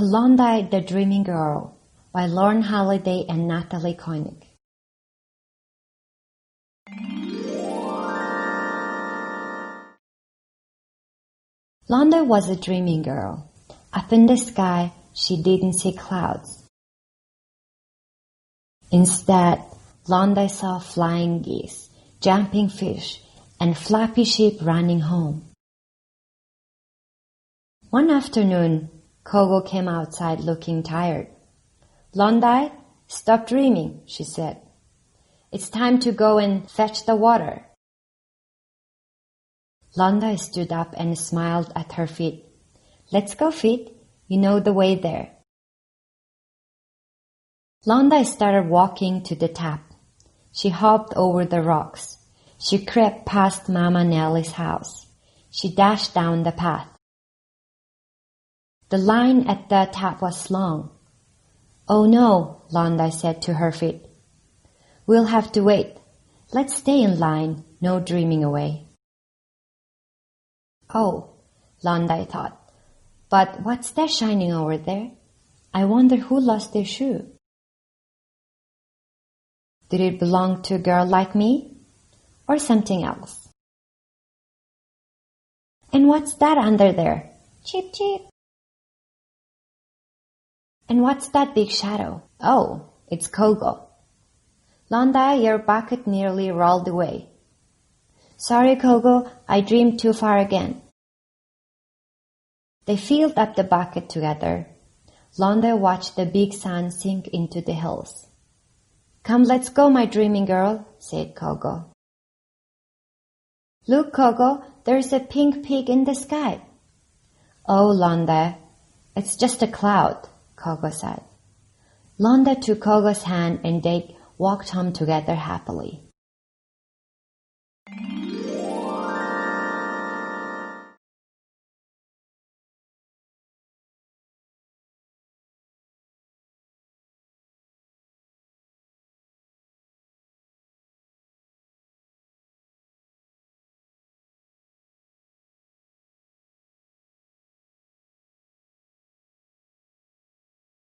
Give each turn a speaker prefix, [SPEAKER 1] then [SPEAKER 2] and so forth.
[SPEAKER 1] Londi, the Dreaming Girl by Lauren Halliday and Natalie Koenig. Londi was a dreaming girl. Up in the sky, she didn't see clouds. Instead, Londi saw flying geese, jumping fish, and flappy sheep running home. One afternoon, Kogo came outside looking tired. "Londi, stop dreaming," she said. "It's time to go and fetch the water." Londi stood up and smiled at her feet. "Let's go, feet. You know the way there." Londi started walking to the tap. She hopped over the rocks. She crept past Mama Nellie's house. She dashed down the path. The line at the tap was long. "Oh no," Londi said to her feet. "We'll have to wait. Let's stay in line, no dreaming away." "Oh," Londi thought, "but what's that shining over there? I wonder who lost their shoe. Did it belong to a girl like me? Or something else? And what's that under there? Cheep, cheep. And what's that big shadow? Oh, it's Kogo. Londi, your bucket nearly rolled away. Sorry, Kogo, I dreamed too far again." They filled up the bucket together. Londi watched the big sun sink into the hills. "Come, let's go, my dreaming girl," said Kogo. "Look, Kogo, there's a pink pig in the sky." "Oh, Londi, it's just a cloud," Kogo said. Londi took Kogo's hand and they walked home together happily.